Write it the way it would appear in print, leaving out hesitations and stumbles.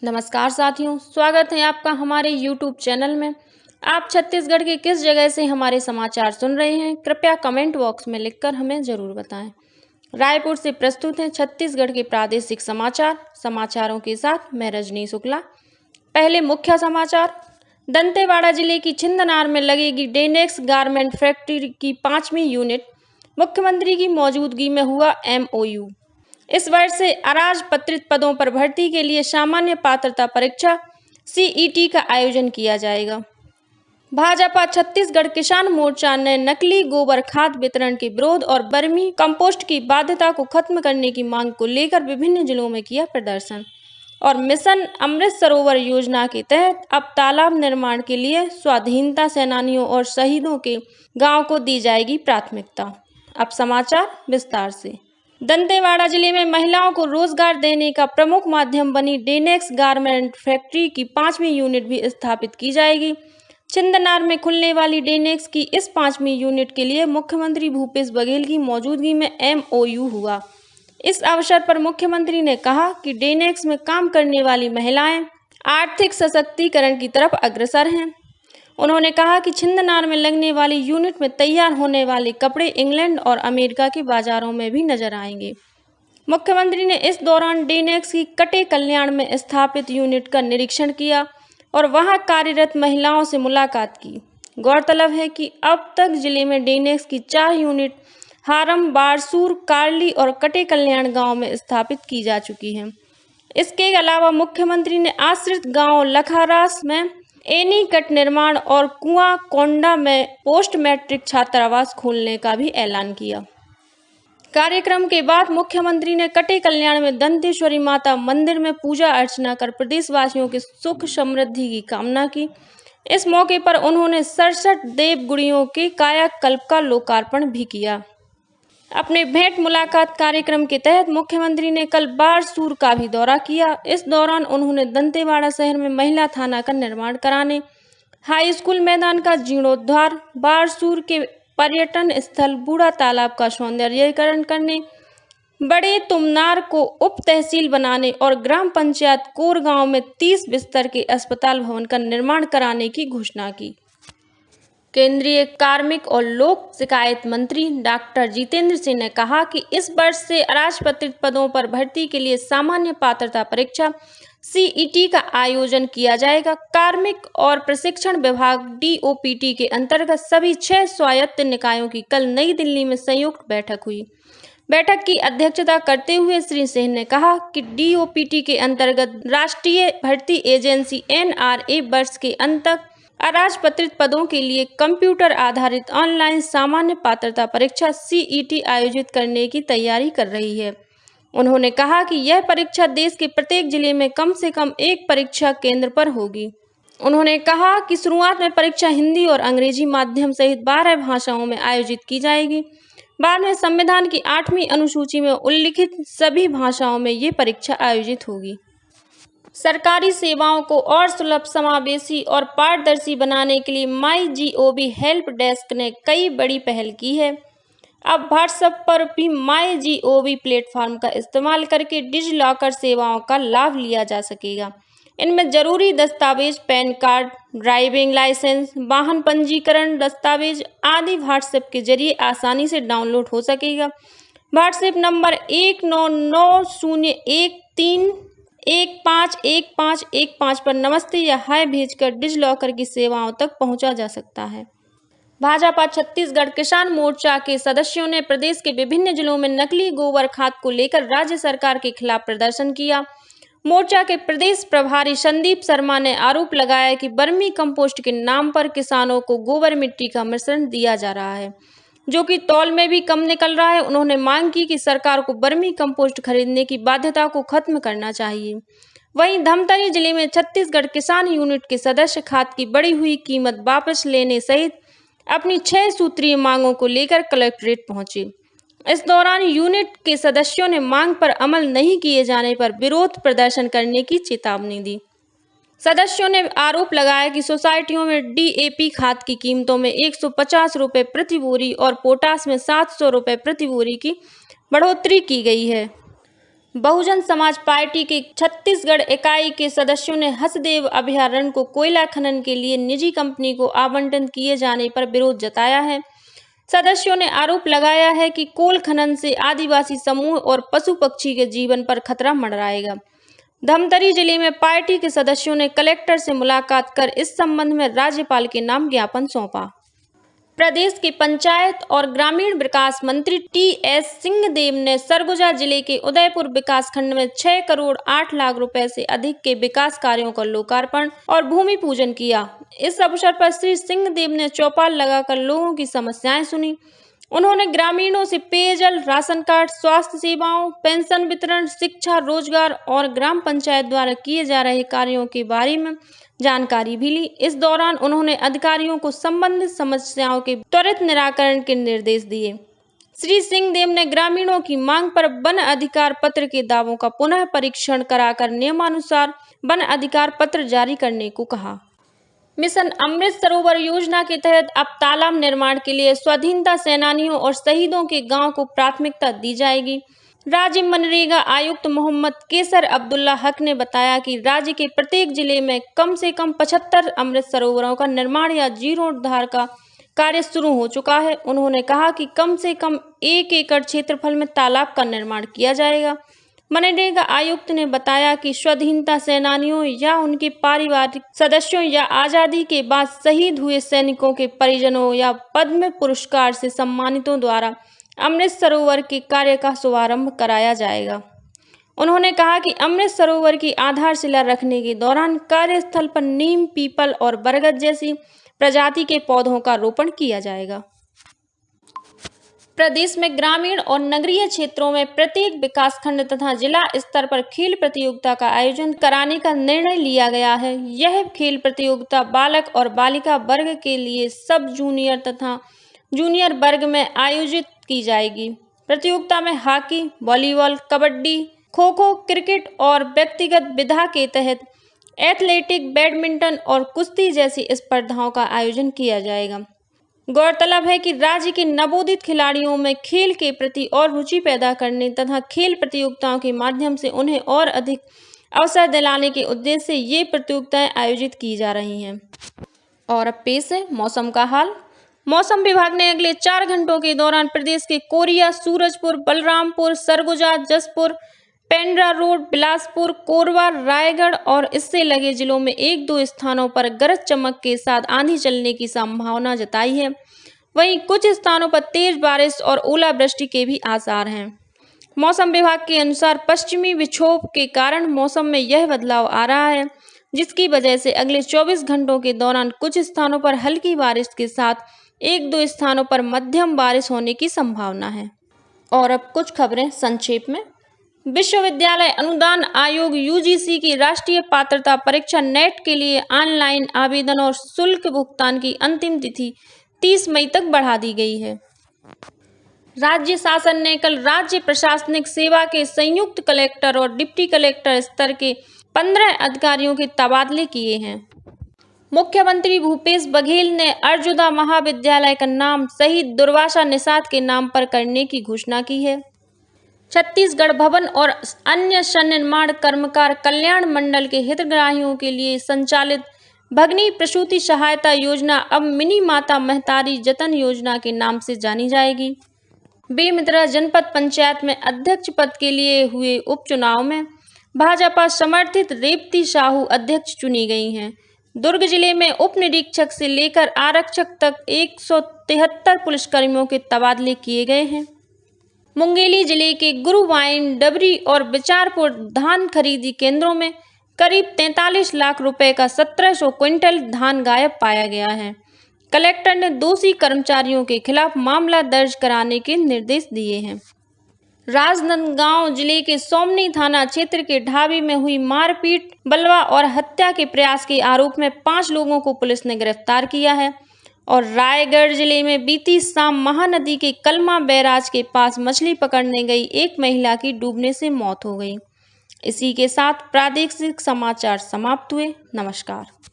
नमस्कार साथियों, स्वागत है आपका हमारे YouTube चैनल में। आप छत्तीसगढ़ के किस जगह से हमारे समाचार सुन रहे हैं, कृपया कमेंट बॉक्स में लिखकर हमें ज़रूर बताएं। रायपुर से प्रस्तुत हैं छत्तीसगढ़ के प्रादेशिक समाचार। समाचारों के साथ मैं रजनी शुक्ला। पहले मुख्य समाचार। दंतेवाड़ा जिले की छिंदनार में लगेगी डेनेक्स गारमेंट फैक्ट्री की 5वीं यूनिट। मुख्यमंत्री की मौजूदगी में हुआ MOU। इस वर्ष से अराजपत्रित पदों पर भर्ती के लिए सामान्य पात्रता परीक्षा CET का आयोजन किया जाएगा। भाजपा छत्तीसगढ़ किसान मोर्चा ने नकली गोबर खाद वितरण के विरोध और वर्मी कंपोस्ट की बाध्यता को खत्म करने की मांग को लेकर विभिन्न जिलों में किया प्रदर्शन। और मिशन अमृत सरोवर योजना के तहत अब तालाब निर्माण के लिए स्वाधीनता सेनानियों और शहीदों के गांव को दी जाएगी प्राथमिकता। अब समाचार विस्तार से। दंतेवाड़ा जिले में महिलाओं को रोजगार देने का प्रमुख माध्यम बनी डेनेक्स गारमेंट फैक्ट्री की 5वीं यूनिट भी स्थापित की जाएगी। छिंदनार में खुलने वाली डेनेक्स की इस 5वीं यूनिट के लिए मुख्यमंत्री भूपेश बघेल की मौजूदगी में MOU हुआ। इस अवसर पर मुख्यमंत्री ने कहा कि डेनेक्स में काम करने वाली महिलाएं आर्थिक सशक्तिकरण की तरफ अग्रसर हैं। उन्होंने कहा कि छिंदनार में लगने वाली यूनिट में तैयार होने वाले कपड़े इंग्लैंड और अमेरिका के बाजारों में भी नजर आएंगे। मुख्यमंत्री ने इस दौरान डेनेक्स की कटे कल्याण में स्थापित यूनिट का निरीक्षण किया और वहां कार्यरत महिलाओं से मुलाकात की। गौरतलब है कि अब तक जिले में डेनेक्स की 4 यूनिट हारम, बारसूर, कार्ली और कटे कल्याण गाँव में स्थापित की जा चुकी हैं। इसके अलावा मुख्यमंत्री ने आश्रित गाँव लखारास में एनीकट निर्माण और कुआं कोंडा में पोस्ट मैट्रिक छात्रावास खोलने का भी ऐलान किया। कार्यक्रम के बाद मुख्यमंत्री ने कटे कल्याण में दंतेश्वरी माता मंदिर में पूजा अर्चना कर प्रदेशवासियों के सुख समृद्धि की कामना की। इस मौके पर उन्होंने 67 देव गुड़ियों के कायाकल्प का लोकार्पण भी किया। अपने भेंट मुलाकात कार्यक्रम के तहत मुख्यमंत्री ने कल बारसूर का भी दौरा किया। इस दौरान उन्होंने दंतेवाड़ा शहर में महिला थाना का निर्माण कराने, हाई स्कूल मैदान का जीर्णोद्धार, बारसूर के पर्यटन स्थल बूढ़ा तालाब का सौंदर्यीकरण करने, बड़े तुमनार को उप तहसील बनाने और ग्राम पंचायत कोर गांव में 30 बिस्तर के अस्पताल भवन का निर्माण कराने की घोषणा की। केंद्रीय कार्मिक और लोक शिकायत मंत्री डॉक्टर जितेंद्र सिंह ने कहा कि इस वर्ष से अराजपत्रित पदों पर भर्ती के लिए सामान्य पात्रता परीक्षा CET का आयोजन किया जाएगा। कार्मिक और प्रशिक्षण विभाग DOPT के अंतर्गत सभी 6 स्वायत्त निकायों की कल नई दिल्ली में संयुक्त बैठक हुई। बैठक की अध्यक्षता करते हुए श्री सिंह ने कहा कि DOPT के अंतर्गत राष्ट्रीय भर्ती एजेंसी NRA वर्ष के अंत तक अराजपत्रित पदों के लिए कंप्यूटर आधारित ऑनलाइन सामान्य पात्रता परीक्षा CET आयोजित करने की तैयारी कर रही है। उन्होंने कहा कि यह परीक्षा देश के प्रत्येक जिले में कम से कम एक परीक्षा केंद्र पर होगी। उन्होंने कहा कि शुरुआत में परीक्षा हिंदी और अंग्रेजी माध्यम सहित 12 भाषाओं में आयोजित की जाएगी। बाद में संविधान की 8वीं अनुसूची में उल्लिखित सभी भाषाओं में ये परीक्षा आयोजित होगी। सरकारी सेवाओं को और सुलभ, समावेशी और पारदर्शी बनाने के लिए MyGov हेल्प डेस्क ने कई बड़ी पहल की है। अब व्हाट्सएप पर भी MyGov प्लेटफॉर्म का इस्तेमाल करके डिजिलॉकर सेवाओं का लाभ लिया जा सकेगा। इनमें जरूरी दस्तावेज, पैन कार्ड, ड्राइविंग लाइसेंस, वाहन पंजीकरण दस्तावेज आदि व्हाट्सएप के जरिए आसानी से डाउनलोड हो सकेगा। व्हाट्सएप नंबर 199013151515 पर नमस्ते या हाय भेजकर डिजिलॉकर की सेवाओं तक पहुंचा जा सकता है। भाजपा छत्तीसगढ़ किसान मोर्चा के सदस्यों ने प्रदेश के विभिन्न जिलों में नकली गोबर खाद को लेकर राज्य सरकार के खिलाफ प्रदर्शन किया। मोर्चा के प्रदेश प्रभारी संदीप शर्मा ने आरोप लगाया कि वर्मी कंपोस्ट के नाम पर किसानों को गोबर मिट्टी का मिश्रण दिया जा रहा है, जो कि तौल में भी कम निकल रहा है। उन्होंने मांग की कि सरकार को वर्मी कंपोस्ट खरीदने की बाध्यता को खत्म करना चाहिए। वहीं धमतरी जिले में छत्तीसगढ़ किसान यूनिट के सदस्य खाद की बढ़ी हुई कीमत वापस लेने सहित अपनी 6 सूत्रीय मांगों को लेकर कलेक्ट्रेट पहुंचे। इस दौरान यूनिट के सदस्यों ने मांग पर अमल नहीं किए जाने पर विरोध प्रदर्शन करने की चेतावनी दी। सदस्यों ने आरोप लगाया कि सोसाइटियों में DAP खाद की कीमतों में 150 रुपये प्रति बोरी और पोटास में 700 रुपये प्रति बोरी की बढ़ोतरी की गई है। बहुजन समाज पार्टी के छत्तीसगढ़ इकाई के सदस्यों ने हसदेव अभयारण्य को कोयला खनन के लिए निजी कंपनी को आवंटित किए जाने पर विरोध जताया है। सदस्यों ने आरोप लगाया है कि कोल खनन से आदिवासी समूह और पशु पक्षी के जीवन पर खतरा मंडराएगा। धमतरी जिले में पार्टी के सदस्यों ने कलेक्टर से मुलाकात कर इस संबंध में राज्यपाल के नाम ज्ञापन सौंपा। प्रदेश के पंचायत और ग्रामीण विकास मंत्री टी.एस. सिंहदेव ने सरगुजा जिले के उदयपुर विकासखंड में 6 करोड़ 8 लाख रुपए से अधिक के विकास कार्यों का लोकार्पण और भूमि पूजन किया। इस अवसर पर श्री सिंहदेव ने चौपाल लगाकर लोगों की समस्याएं सुनी। उन्होंने ग्रामीणों से पेयजल, राशन कार्ड, स्वास्थ्य सेवाओं, पेंशन वितरण, शिक्षा, रोजगार और ग्राम पंचायत द्वारा किए जा रहे कार्यों के बारे में जानकारी भी ली। इस दौरान उन्होंने अधिकारियों को संबंधित समस्याओं के त्वरित निराकरण के निर्देश दिए। श्री सिंहदेव ने ग्रामीणों की मांग पर वन अधिकार पत्र के दावों का पुनः परीक्षण कराकर नियमानुसार वन अधिकार पत्र जारी करने को कहा। मिशन अमृत सरोवर योजना के तहत अब तालाब निर्माण के लिए स्वाधीनता सेनानियों और शहीदों के गांव को प्राथमिकता दी जाएगी। राज्य मनरेगा आयुक्त मोहम्मद कैसर अब्दुल्ला हक ने बताया कि राज्य के प्रत्येक जिले में कम से कम 75 अमृत सरोवरों का निर्माण या जीर्णोद्धार का कार्य शुरू हो चुका है। उन्होंने कहा कि कम से कम 1 एकड़ क्षेत्रफल में तालाब का निर्माण किया जाएगा। मनरेगा आयुक्त ने बताया कि स्वाधीनता सेनानियों या उनके पारिवारिक सदस्यों या आज़ादी के बाद शहीद हुए सैनिकों के परिजनों या पद्म पुरस्कार से सम्मानितों द्वारा अमृत सरोवर के कार्य का शुभारंभ कराया जाएगा। उन्होंने कहा कि अमृत सरोवर की आधारशिला रखने के दौरान कार्यस्थल पर नीम, पीपल और बरगद जैसी प्रजाति के पौधों का रोपण किया जाएगा। प्रदेश में ग्रामीण और नगरीय क्षेत्रों में प्रत्येक विकासखंड तथा जिला स्तर पर खेल प्रतियोगिता का आयोजन कराने का निर्णय लिया गया है। यह खेल प्रतियोगिता बालक और बालिका वर्ग के लिए सब जूनियर तथा जूनियर वर्ग में आयोजित की जाएगी। प्रतियोगिता में hockey, volleyball, kabaddi, kho-kho, cricket और व्यक्तिगत विधा के तहत एथलेटिक, बैडमिंटन और कुश्ती जैसी स्पर्धाओं का आयोजन किया जाएगा। गौरतलब है कि राज्य के नवोदित खिलाड़ियों में खेल के प्रति और रुचि पैदा करने तथा खेल प्रतियोगिताओं के माध्यम से उन्हें और अधिक अवसर दिलाने के उद्देश्य से ये प्रतियोगिताएं आयोजित की जा रही हैं। और अब पेश है मौसम का हाल। मौसम विभाग ने अगले 4 घंटों के दौरान प्रदेश के कोरिया, सूरजपुर, बलरामपुर, सरगुजा, जसपुर, पेंड्रा रोड, बिलासपुर, कोरबा, रायगढ़ और इससे लगे जिलों में 1-2 स्थानों पर गरज चमक के साथ आंधी चलने की संभावना जताई है। वहीं कुछ स्थानों पर तेज बारिश और ओलावृष्टि के भी आसार हैं। मौसम विभाग के अनुसार पश्चिमी विक्षोभ के कारण मौसम में यह बदलाव आ रहा है, जिसकी वजह से अगले 24 घंटों के दौरान कुछ स्थानों पर हल्की बारिश के साथ 1-2 स्थानों पर मध्यम बारिश होने की संभावना है। और अब कुछ खबरें संक्षेप में। विश्वविद्यालय अनुदान आयोग यूजीसी की राष्ट्रीय पात्रता परीक्षा नेट के लिए ऑनलाइन आवेदन और शुल्क भुगतान की अंतिम तिथि 30 मई तक बढ़ा दी गई है। राज्य शासन ने कल राज्य प्रशासनिक सेवा के संयुक्त कलेक्टर और डिप्टी कलेक्टर स्तर के 15 अधिकारियों के तबादले किए हैं। मुख्यमंत्री भूपेश बघेल ने अर्जुदा महाविद्यालय का नाम शहीद दुर्वासा निषाद के नाम पर करने की घोषणा की है। छत्तीसगढ़ भवन और अन्य सन्निर्माण कर्मकार कल्याण मंडल के हितग्राहियों के लिए संचालित भगिनी प्रसूति सहायता योजना अब मिनी माता महतारी जतन योजना के नाम से जानी जाएगी। बेमेतरा जनपद पंचायत में अध्यक्ष पद के लिए हुए उपचुनाव में भाजपा समर्थित रेवती साहू अध्यक्ष चुनी गई हैं। दुर्ग जिले में उप निरीक्षक से लेकर आरक्षक तक 173 पुलिसकर्मियों के तबादले किए गए हैं। मुंगेली जिले के गुरुवाइन, डबरी और बिचारपुर धान खरीदी केंद्रों में करीब 43 लाख रुपए का 1700 क्विंटल धान गायब पाया गया है। कलेक्टर ने दोषी कर्मचारियों के खिलाफ मामला दर्ज कराने के निर्देश दिए हैं। राजनांदगांव जिले के सोमनी थाना क्षेत्र के ढाबे में हुई मारपीट, बलवा और हत्या के प्रयास के आरोप में 5 लोगों को पुलिस ने गिरफ्तार किया है। और रायगढ़ जिले में बीती शाम महानदी के कलमा बैराज के पास मछली पकड़ने गई एक महिला की डूबने से मौत हो गई। इसी के साथ प्रादेशिक समाचार समाप्त हुए। नमस्कार।